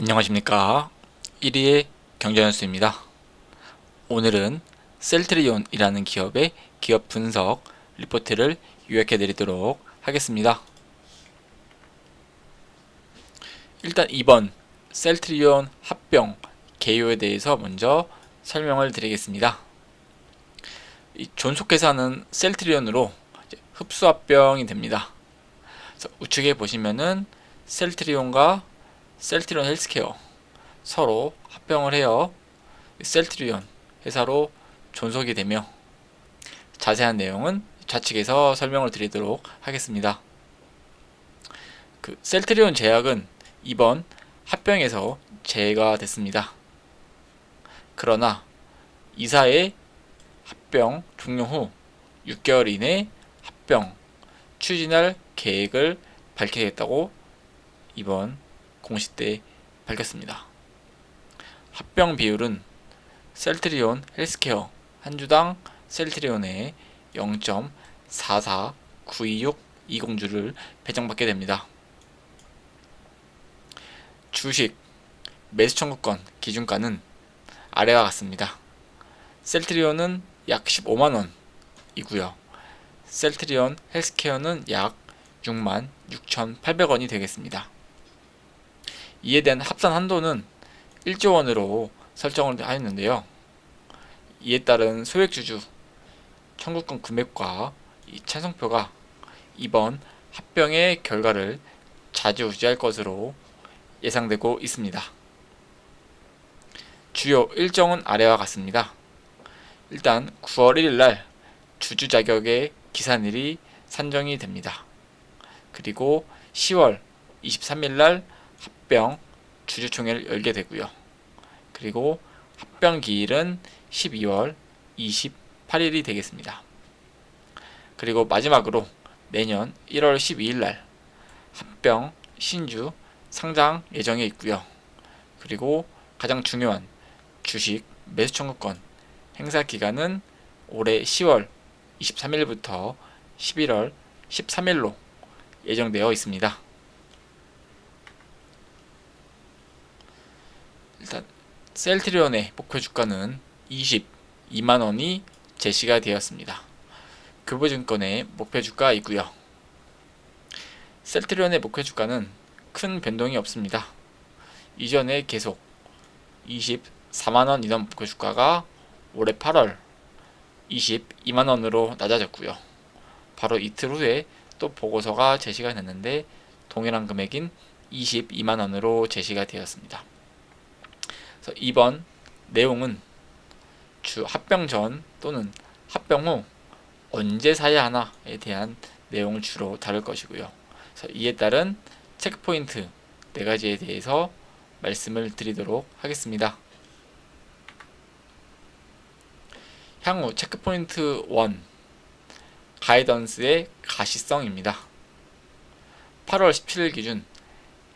안녕하십니까. 1위의 경제연수입니다. 오늘은 셀트리온이라는 기업의 기업 분석 리포트를 요약해 드리도록 하겠습니다. 일단 이번 셀트리온 합병 개요에 대해서 먼저 설명을 드리겠습니다. 이 존속회사는 셀트리온으로 흡수합병이 됩니다. 그래서 우측에 보시면은 셀트리온과 셀트리온 헬스케어 서로 합병을 해요. 셀트리온 회사로 존속이 되며 자세한 내용은 좌측에서 설명을 드리도록 하겠습니다. 셀트리온 제약은 이번 합병에서 제외가 됐습니다. 그러나 이사의 합병 종료 후 6개월 이내 합병 추진할 계획을 밝히겠다고 이번 공식 때 밝혔습니다. 합병 비율은 셀트리온 헬스케어 한 주당 셀트리온에 0.4492620주를 배정받게 됩니다. 주식 매수 청구권 기준가는 아래와 같습니다. 셀트리온은 약 15만원이고요. 셀트리온 헬스케어는 약 66,800원이 되겠습니다. 이에 대한 합산 한도는 1조 원으로 설정을 하였는데요. 이에 따른 소액주주 청구권 금액과 이 찬성표가 이번 합병의 결과를 좌지우지할 것으로 예상되고 있습니다. 주요 일정은 아래와 같습니다. 일단 9월 1일날 주주 자격의 기산일이 산정이 됩니다. 그리고 10월 23일날 합병 주주총회를 열게 되고요. 그리고 합병 기일은 12월 28일이 되겠습니다. 그리고 마지막으로 내년 1월 12일날 합병 신주 상장 예정에 있고요. 그리고 가장 중요한 주식 매수 청구권 행사 기간은 올해 10월 23일부터 11월 13일로 예정되어 있습니다. 일단 셀트리온의 목표 주가는 22만원이 제시가 되었습니다. 교보증권의 목표 주가이고요. 셀트리온의 목표 주가는 큰 변동이 없습니다. 이전에 계속 24만원 이던 목표 주가가 올해 8월 22만원으로 낮아졌고요. 바로 이틀 후에 또 보고서가 제시가 됐는데 동일한 금액인 22만원으로 제시가 되었습니다. 그래서 이번 내용은 주 합병 전 또는 합병 후 언제 사야 하나에 대한 내용을 주로 다룰 것이고요. 그래서 이에 따른 체크포인트 4가지에 대해서 말씀을 드리도록 하겠습니다. 향후 체크포인트 1 가이던스의 가시성입니다. 8월 17일 기준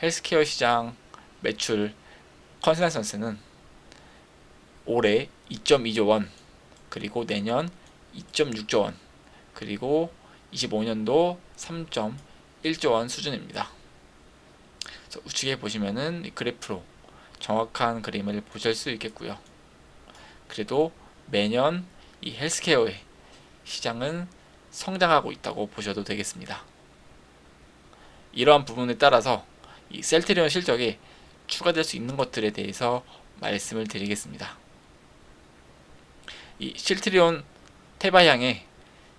헬스케어 시장 매출 컨센서스는 올해 2.2조 원, 그리고 내년 2.6조 원, 그리고 25년도 3.1조 원 수준입니다. 우측에 보시면은 그래프로 정확한 그림을 보실 수 있겠고요. 그래도 매년 이 헬스케어의 시장은 성장하고 있다고 보셔도 되겠습니다. 이러한 부분에 따라서 이 셀트리온 실적에 추가될 수 있는 것들에 대해서 말씀을 드리겠습니다. 이 셀트리온 테바향의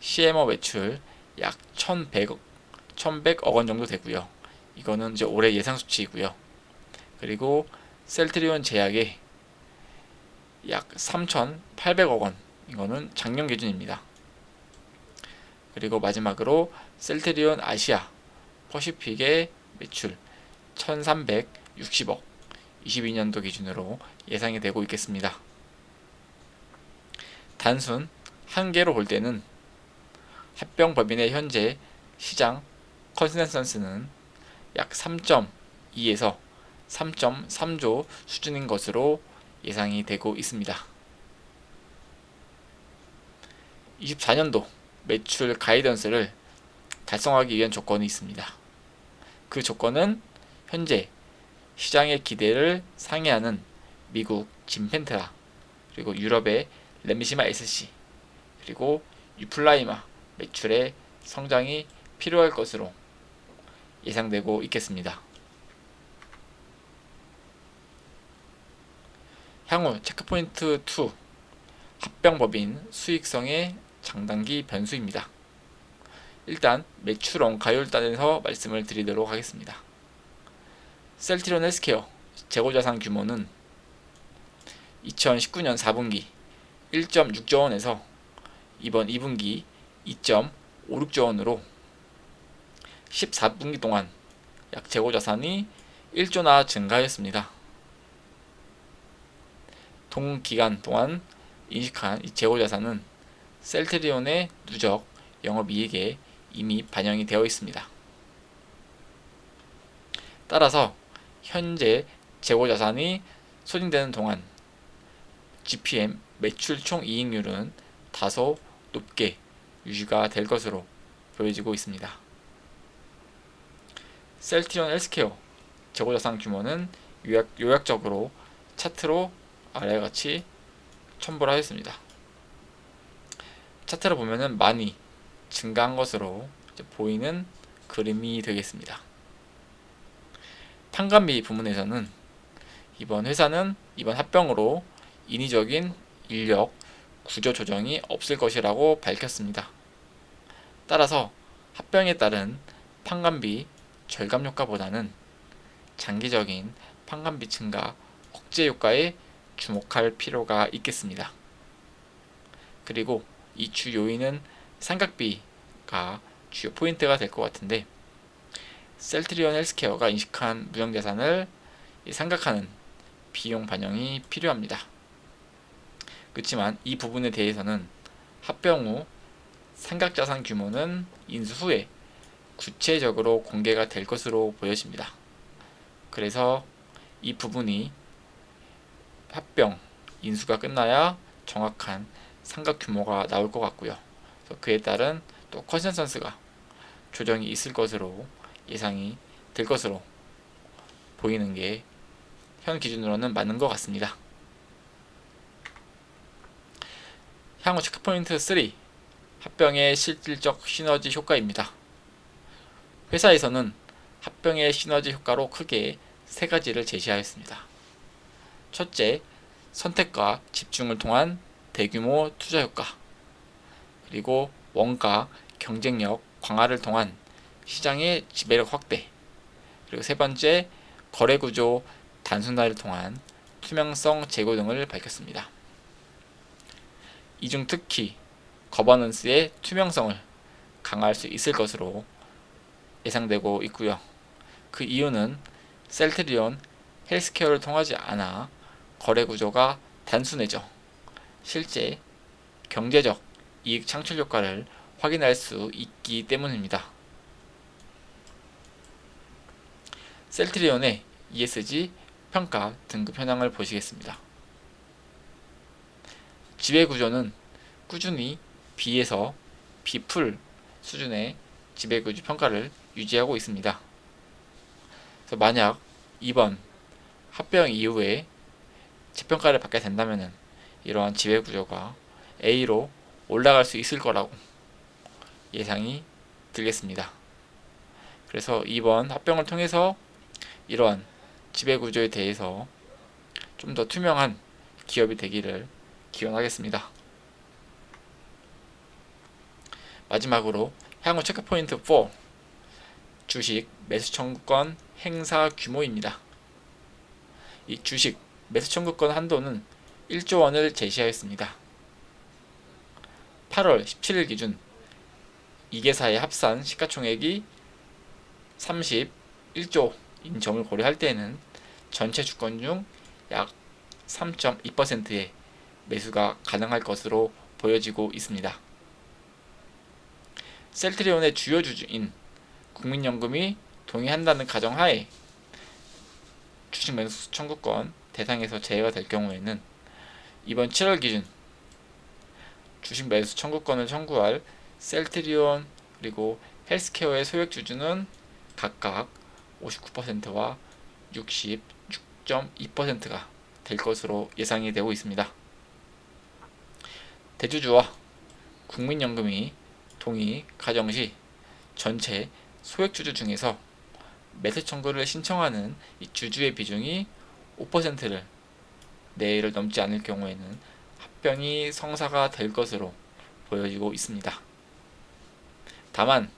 CMO 매출 약 1100억 원 정도 되고요. 이거는 이제 올해 예상 수치이고요. 그리고 셀트리온 제약의 약 3,800억 원, 이거는 작년 기준입니다. 그리고 마지막으로 셀트리온 아시아 퍼시픽의 매출 1360억, 22년도 기준으로 예상이 되고 있겠습니다. 단순 한 개로 볼 때는 합병법인의 현재 시장 컨센서스는 약 3.2에서 3.3조 수준인 것으로 예상이 되고 있습니다. 24년도 매출 가이던스를 달성하기 위한 조건이 있습니다. 그 조건은 현재 시장의 기대를 상회하는 미국 진펜테라, 그리고 유럽의 램시마 SC, 그리고 유플라이마 매출의 성장이 필요할 것으로 예상되고 있겠습니다. 향후 체크포인트 2, 합병법인 수익성의 장단기 변수입니다. 일단 매출 원가율단에서 말씀을 드리도록 하겠습니다. 셀트리온 헬스케어 재고자산 규모는 2019년 4분기 1.6조 원에서 이번 2분기 2.56조 원으로 14분기 동안 약 재고자산이 1조나 증가하였습니다. 동기간 동안 인식한 이 재고자산은 셀트리온의 누적 영업이익에 이미 반영이 되어 있습니다. 따라서 현재 재고자산이 소진되는 동안 GPM 매출 총이익률은 다소 높게 유지가 될 것으로 보여지고 있습니다. 셀트리온 헬스케어 재고자산 규모는 요약적으로 차트로 아래와 같이 첨부를 하였습니다. 차트를 보면은 많이 증가한 것으로 보이는 그림이 되겠습니다. 판관비 부문에서는 이번 회사는 이번 합병으로 인위적인 인력 구조 조정이 없을 것이라고 밝혔습니다. 따라서 합병에 따른 판관비 절감 효과보다는 장기적인 판관비 증가 억제 효과에 주목할 필요가 있겠습니다. 그리고 이 주 요인은 삼각비가 주요 포인트가 될 것 같은데, 셀트리온 헬스케어가 인식한 무형자산을 삼각하는 비용 반영이 필요합니다. 그렇지만 이 부분에 대해서는 합병 후 삼각자산 규모는 인수 후에 구체적으로 공개가 될 것으로 보여집니다. 그래서 이 부분이 합병 인수가 끝나야 정확한 삼각 규모가 나올 것 같고요. 그에 따른 또 컨센서스가 조정이 있을 것으로 예상이 될 것으로 보이는 게 현 기준으로는 맞는 것 같습니다. 향후 체크포인트 3, 합병의 실질적 시너지 효과입니다. 회사에서는 합병의 시너지 효과로 크게 세 가지를 제시하였습니다. 첫째, 선택과 집중을 통한 대규모 투자 효과, 그리고 원가 경쟁력 강화를 통한 시장의 지배력 확대, 그리고 세 번째, 거래 구조 단순화를 통한 투명성 제고 등을 밝혔습니다. 이 중 특히 거버넌스의 투명성을 강화할 수 있을 것으로 예상되고 있고요. 그 이유는 셀트리온 헬스케어를 통하지 않아 거래 구조가 단순해져 실제 경제적 이익 창출 효과를 확인할 수 있기 때문입니다. 셀트리온의 ESG 평가 등급 현황을 보시겠습니다. 지배 구조는 꾸준히 B에서 B+ 수준의 지배 구조 평가를 유지하고 있습니다. 그래서 만약 이번 합병 이후에 재평가를 받게 된다면 이러한 지배 구조가 A로 올라갈 수 있을 거라고 예상이 들겠습니다. 그래서 이번 합병을 통해서 이러한 지배 구조에 대해서 좀 더 투명한 기업이 되기를 기원하겠습니다. 마지막으로 향후 체크포인트 4, 주식 매수 청구권 행사 규모입니다. 이 주식 매수 청구권 한도는 1조 원을 제시하였습니다. 8월 17일 기준 2개사의 합산 시가총액이 31조인 점을 고려할 때에는 전체 주권 중 약 3.2%의 매수가 가능할 것으로 보여지고 있습니다. 셀트리온의 주요 주주인 국민연금이 동의한다는 가정하에 주식 매수 청구권 대상에서 제외가 될 경우에는 이번 7월 기준 주식 매수 청구권을 청구할 셀트리온 그리고 헬스케어의 소액 주주는 각각 59%와 66.2%가 될 것으로 예상이 되고 있습니다. 대주주와 국민연금이 동의 가정 시 전체 소액주주 중에서 매수 청구를 신청하는 이 주주의 비중이 5%를 내를 넘지 않을 경우에는 합병이 성사가 될 것으로 보여지고 있습니다. 다만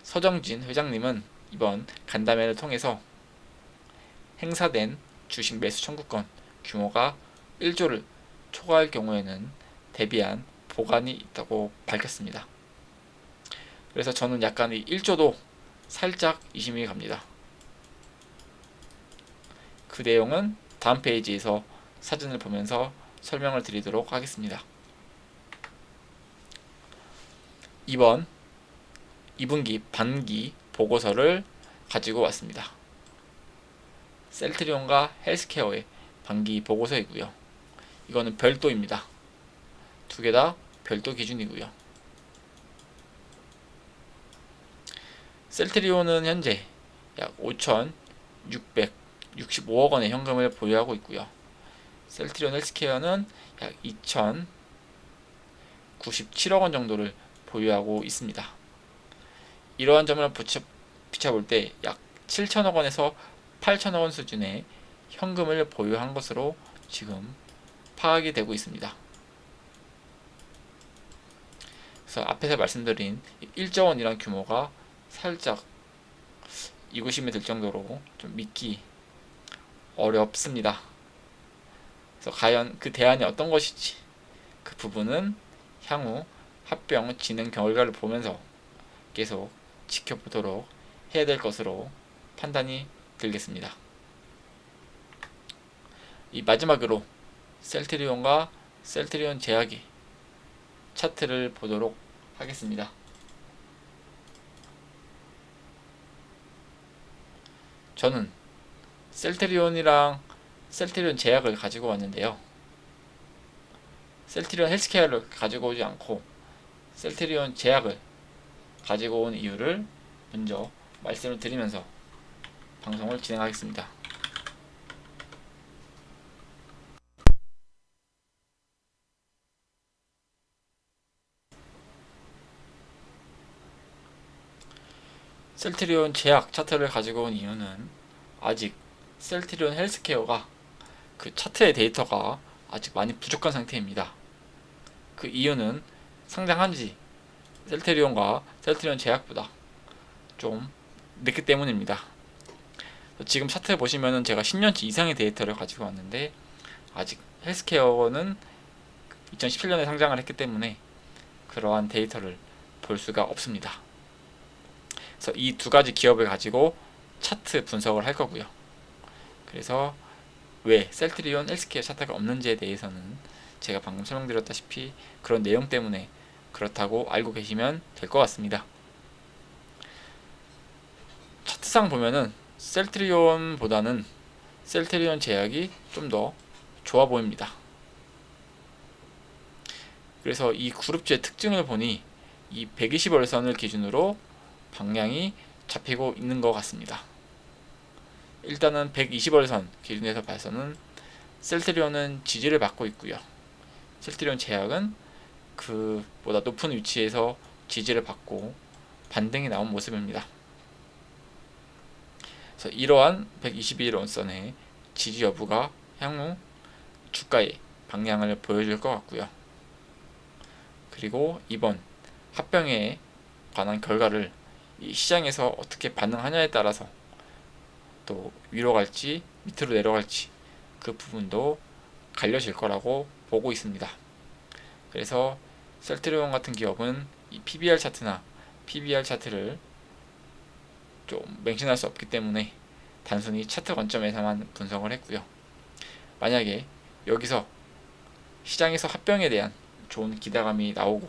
서정진 회장님은 이번 간담회를 통해서 행사된 주식 매수 청구권 규모가 1조를 초과할 경우에는 대비한 보관이 있다고 밝혔습니다. 그래서 저는 약간 이 1조도 살짝 의심이 갑니다. 그 내용은 다음 페이지에서 사진을 보면서 설명을 드리도록 하겠습니다. 이번 2분기 반기 보고서를 가지고 왔습니다. 셀트리온과 헬스케어의 반기 보고서이고요. 이거는 별도입니다. 두 개 다 별도 기준이고요. 셀트리온은 현재 약 5,665억 원의 현금을 보유하고 있고요. 셀트리온 헬스케어는 약 2,097억 원 정도를 보유하고 있습니다. 이러한 점을 비춰볼 때 약 7천억 원에서 8천억 원 수준의 현금을 보유한 것으로 지금 파악이 되고 있습니다. 그래서 앞에서 말씀드린 1조 원이란 규모가 살짝 의구심이 들 정도로 좀 믿기 어렵습니다. 그래서 과연 그 대안이 어떤 것인지 그 부분은 향후 합병 진행 결과를 보면서 계속 지켜보도록 해야 될 것으로 판단이 들겠습니다. 이 마지막으로 셀트리온과 셀트리온 제약의 차트를 보도록 하겠습니다. 저는 셀트리온이랑 셀트리온 제약을 가지고 왔는데요. 셀트리온 헬스케어를 가지고 오지 않고 셀트리온 제약을 가지고 온 이유를 먼저 말씀을 드리면서 방송을 진행하겠습니다. 셀트리온 제약 차트를 가지고 온 이유는 아직 셀트리온 헬스케어가 그 차트의 데이터가 아직 많이 부족한 상태입니다. 그 이유는 상장한지 셀트리온과 셀트리온 제약보다 좀 늦기 때문입니다. 지금 차트 보시면은 제가 10년치 이상의 데이터를 가지고 왔는데 아직 헬스케어는 2017년에 상장을 했기 때문에 그러한 데이터를 볼 수가 없습니다. 그래서 이 두 가지 기업을 가지고 차트 분석을 할 거고요. 그래서 왜 셀트리온 헬스케어 차트가 없는지에 대해서는 제가 방금 설명드렸다시피 그런 내용 때문에 그렇다고 알고 계시면 될 것 같습니다. 차트상 보면은 셀트리온보다는 셀트리온 제약이 좀 더 좋아 보입니다. 그래서 이 그룹주의 특징을 보니 이 120월선을 기준으로 방향이 잡히고 있는 것 같습니다. 일단은 120월선 기준에서 봐서는 셀트리온은 지지를 받고 있고요. 셀트리온 제약은 그보다 높은 위치에서 지지를 받고 반등이 나온 모습입니다. 그래서 이러한 121원선의 지지 여부가 향후 주가의 방향을 보여줄 것 같고요. 그리고 이번 합병에 관한 결과를 이 시장에서 어떻게 반응하냐에 따라서 또 위로 갈지 밑으로 내려갈지 그 부분도 갈려질 거라고 보고 있습니다. 그래서 셀트리온 같은 기업은 이 PBR 차트나 PBR 차트를 좀 맹신할 수 없기 때문에 단순히 차트 관점에서만 분석을 했고요. 만약에 여기서 시장에서 합병에 대한 좋은 기대감이 나오고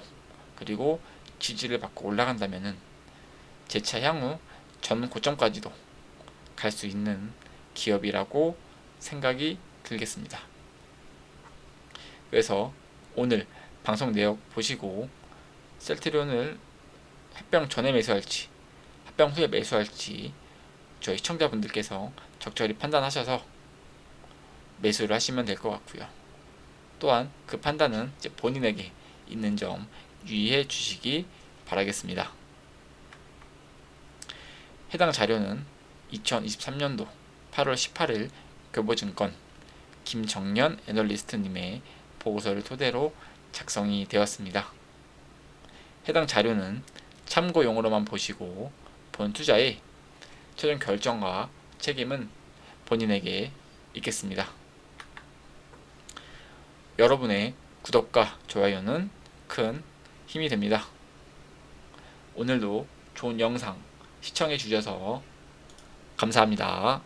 그리고 지지를 받고 올라간다면은 재차 향후 전 고점까지도 갈 수 있는 기업이라고 생각이 들겠습니다. 그래서 오늘 방송 내역 보시고 셀트리온을 합병 전에 매수할지 합병 후에 매수할지 저희 시청자분들께서 적절히 판단하셔서 매수를 하시면 될 것 같고요. 또한 그 판단은 이제 본인에게 있는 점 유의해 주시기 바라겠습니다. 해당 자료는 2023년도 8월 18일 교보증권 김정년 애널리스트님의 보고서를 토대로 작성이 되었습니다. 해당 자료는 참고용으로만 보시고 본 투자의 최종 결정과 책임은 본인에게 있겠습니다. 여러분의 구독과 좋아요는 큰 힘이 됩니다. 오늘도 좋은 영상 시청해 주셔서 감사합니다.